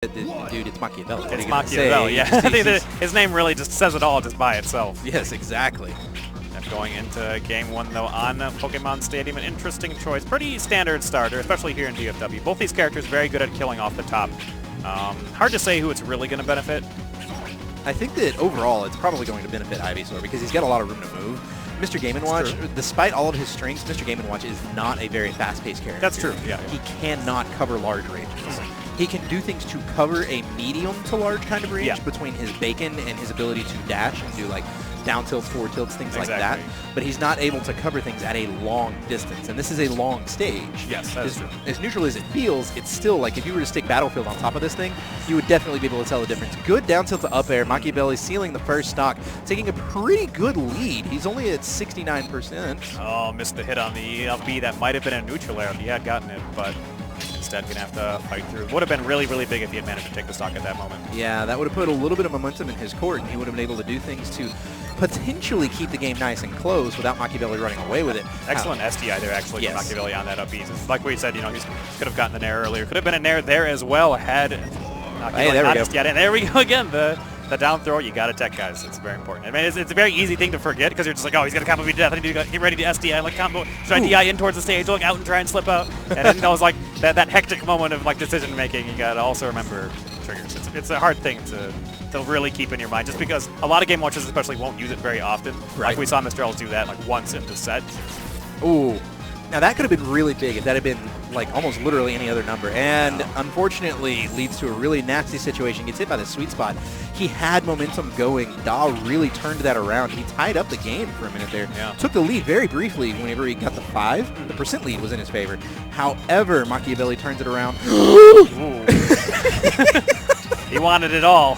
Dude, it's Machiavelli. It's Machiavelli, yeah. I think that his name really just says it all just by itself. Yes, exactly. And going into game one, though, on Pokemon Stadium, an interesting choice. Pretty standard starter, especially here in DFW. Both these characters very good at killing off the top. Hard to say who it's really going to benefit. I think that overall it's probably going to benefit Ivysaur because he's got a lot of room to move. Mr. Game & Watch, despite all of his strengths, Mr. Game & Watch is not a very fast-paced character. That's true, yeah. He cannot cover large ranges. He can do things to cover a medium to large kind of range between his bacon and his ability to dash and do like down tilts, forward tilts, things like that. But he's not able to cover things at a long distance, and this is a long stage. Yes, that is true. As neutral as it feels, it's still like if you were to stick Battlefield on top of this thing, you would definitely be able to tell the difference. Good down tilt to up air. Machiavelli sealing the first stock, taking a pretty good lead. He's only at 69%. Oh, missed the hit on the up B. That might have been a neutral air if he had gotten it, but instead going to have to fight through. Would have been really, really big if he had managed to take the stock at that moment. Yeah, that would have put a little bit of momentum in his court, and he would have been able to do things to potentially keep the game nice and close without Machiavelli running away with it. Excellent SDI there, actually, from Machiavelli on that up B. Like we said, you know, he could have gotten the nair earlier. Could have been a nair there as well had hey, there we go. And there we go again. The down throw, you got to tech, guys. It's very important. I mean, it's a very easy thing to forget because you're just like, oh, he's going to combo me to death. I need to get ready to SDI. Like, combo, should I DI in towards the stage, look out and try and slip out? And then that was like that hectic moment of like decision making. You got to also remember triggers. It's a hard thing to really keep in your mind just because a lot of game watchers especially won't use it very often. Like we saw Mr. Ells do that like once in the set. Ooh. Now that could have been really big if that had been like almost literally any other number, and unfortunately leads to a really nasty situation. Gets hit by the sweet spot. He had momentum going. Da really turned that around. He tied up the game for a minute there. Yeah. Took the lead very briefly whenever he got the 5. The percent lead was in his favor. However, Machiavelli turns it around. He wanted it all.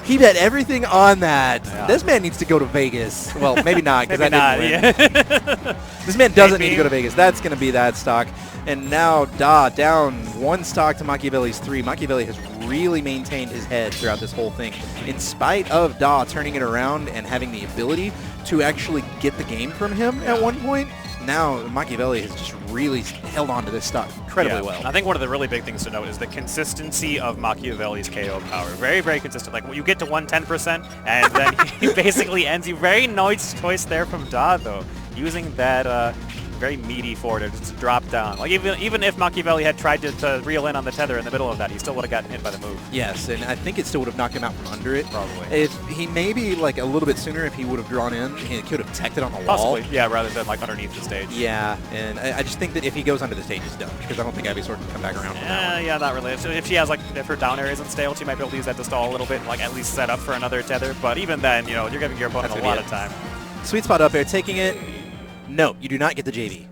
He bet everything on that. Yeah. This man needs to go to Vegas. Well, maybe not, because that didn't win. This man doesn't need to go to Vegas. That's going to be that stock. And now Da down 1 stock to Machiavelli's 3. Machiavelli has really maintained his head throughout this whole thing. In spite of Da turning it around and having the ability to actually get the game from him at one point, now Machiavelli has just really held on to this stock incredibly well. I think one of the really big things to note is the consistency of Machiavelli's KO power. Very, very consistent. Like, you get to 110%, and then he basically ends you. Very nice choice there from Da, though, using that very meaty forward to just drop down. Like, even if Machiavelli had tried to reel in on the tether in the middle of that, he still would have gotten hit by the move. Yes, and I think it still would have knocked him out from under it. Probably. If he maybe like a little bit sooner, if he would have drawn in, he could have teched it on the wall. Possibly, yeah, rather than like underneath the stage. Yeah, and I just think that if he goes under the stage, he's done, because I don't think Ivysaur can come back around from that one. Yeah, not really. If she has like, if her down air isn't stale, she might be able to use that to stall a little bit and like at least set up for another tether. But even then, you know, you're giving your opponent a lot of time. Sweet spot up air, taking it. No, you do not get the JV.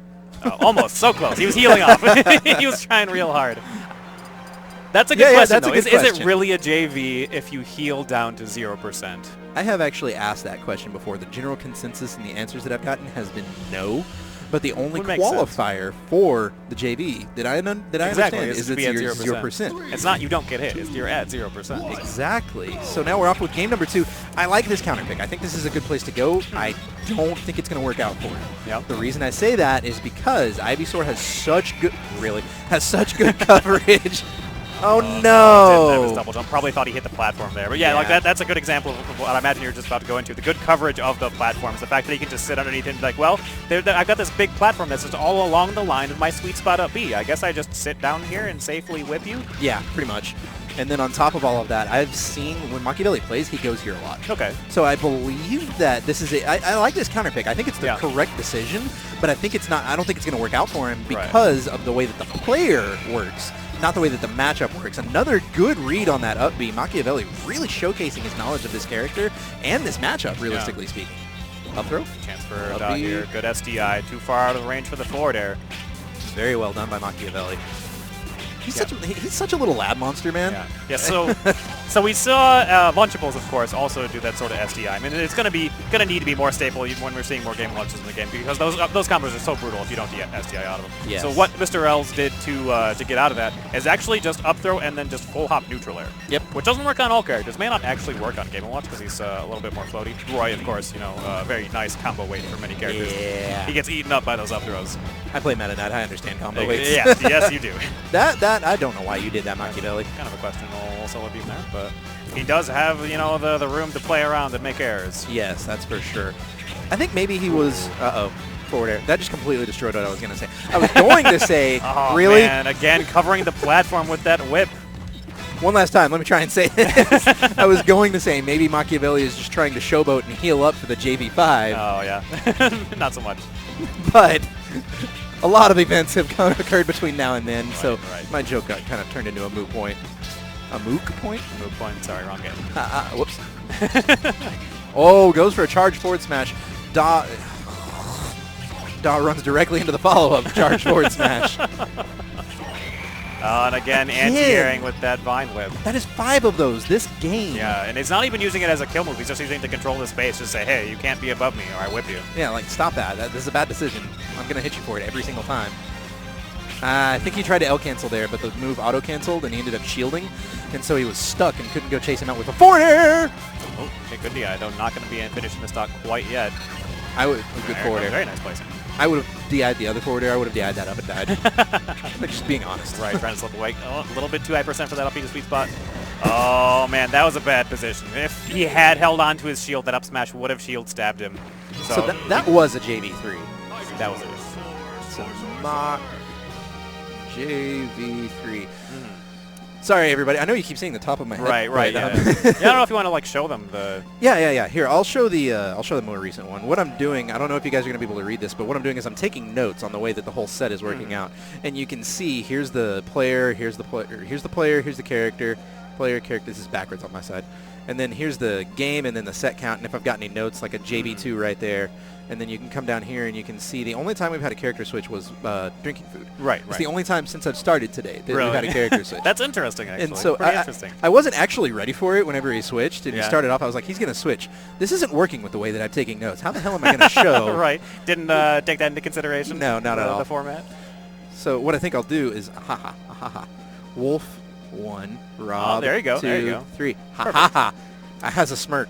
Oh, almost. So close. He was healing off. He was trying real hard. That's a good question, though. Is it really a JV if you heal down to 0%? I have actually asked that question before. The general consensus and the answers that I've gotten has been no. But the only qualifier for the JV that I understand is it's 0%. It's not you don't get hit. It's you're at 0%. Exactly. So now we're off with game number 2. I like this counter pick. I think this is a good place to go. I don't think it's going to work out for him. Yep. The reason I say that is because Ivysaur has such good coverage. Oh no! His double jump. Probably thought he hit the platform there. But yeah, like that's a good example of what I imagine you're just about to go into. The good coverage of the platforms. The fact that he can just sit underneath and be like, well, I've got this big platform that's just all along the line of my sweet spot up B. I guess I just sit down here and safely whip you? Yeah, pretty much. And then on top of all of that, I've seen when Machiavelli plays, he goes here a lot. Okay. So I believe that this is I like this counter pick. I think it's the correct decision, but I think it's not. I don't think it's going to work out for him because of the way that the player works, not the way that the matchup works. Another good read on that up B. Machiavelli really showcasing his knowledge of this character and this matchup, realistically speaking. Up throw. Chance for down here. Good SDI. Too far out of the range for the forward air. Very well done by Machiavelli. He's such a little lab monster, man. Yeah. So we saw Lunchables, of course, also do that sort of SDI. I mean, it's gonna need to be more stable even when we're seeing more game launches in the game because those combos are so brutal if you don't get SDI out of them. Yes. So what Mr. Ells did to get out of that is actually just up throw and then just full hop neutral air. Yep. Which doesn't work on all characters. May not actually work on Game & Watch because he's a little bit more floaty. Roy, of course, you know, very nice combo weight for many characters. Yeah. He gets eaten up by those up throws. I play Meta Knight. I understand combo weights. Yes, you do. that I don't know why you did that, Machiavelli. Kind of a questionable solo beam there, but he does have, you know, the room to play around and make errors. Yes, that's for sure. I think maybe he was... forward air. That just completely destroyed what I was going to say. I was going to say, oh, really? Man, again, covering the platform with that whip. One last time, let me try and say this. I was going to say maybe Machiavelli is just trying to showboat and heal up for the JV5. Oh, yeah. Not so much. But a lot of events have occurred between now and then, so right. my joke got kind of turned into a moot point. A mook point? Moot point, sorry, wrong game. Whoops. Oh, goes for a charge forward smash. Da runs directly into the follow-up charge forward smash. And again, anti-airing with that Vine Whip. That is 5 of those this game. Yeah, and he's not even using it as a kill move. He's just using it to control the space. Just say, hey, you can't be above me or I whip you. Yeah, like, stop that. This is a bad decision. I'm going to hit you for it every single time. I think he tried to L-cancel there, but the move auto-canceled, and he ended up shielding. And so he was stuck and couldn't go chase him out with a forward air. Oh, okay, good DI. Though not going to be finishing the stock quite yet. I would good forward air. Very nice placing. I would have DI'd the other forward air. I would have DI'd that up and died. Like, just being honest. Right, trying to slip away. Oh, a little bit too high percent for that up B to sweet spot. Oh, man, that was a bad position. If he had held on to his shield, that up smash would have shield stabbed him. So that was a JV3. That was it. So JV3. Sorry, everybody. I know you keep saying the top of my head. Right. Yeah. Yeah, I don't know if you want to like show them the. Yeah. Here, I'll show the more recent one. What I'm doing, I don't know if you guys are going to be able to read this, but what I'm doing is I'm taking notes on the way that the whole set is working out, and you can see here's the player, here's the player, here's the character. Player, character. This is backwards on my side, and then here's the game, and then the set count. And if I've got any notes, like a JV2 right there. And then you can come down here and you can see the only time we've had a character switch was drinking food. Right. It's the only time since I've started today that we've had a character switch. That's interesting, actually. And so interesting. I wasn't actually ready for it whenever he switched. And he Yeah. started off, I was like, he's going to switch. This isn't working with the way that I'm taking notes. How the hell am I going to show? Right. Didn't take that into consideration? No, not at all. The format? So what I think I'll do is, Wolf 1, Rob there you go. 2, There you go. 3. Ha. I has a smirk.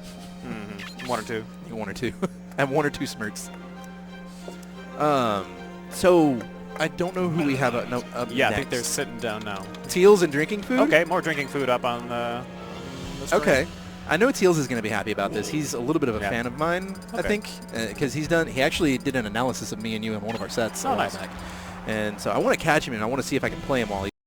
1 or 2. 1 or 2. I have 1 or 2 smirks. So I don't know who we have up Yeah, next. I think they're sitting down now. Teals and drinking food? Okay, more drinking food up on the screen. Okay. I know Teals is going to be happy about this. He's a little bit of a fan of mine, I think, because he actually did an analysis of me and you in one of our sets a while back. And so I want to catch him, and I want to see if I can play him while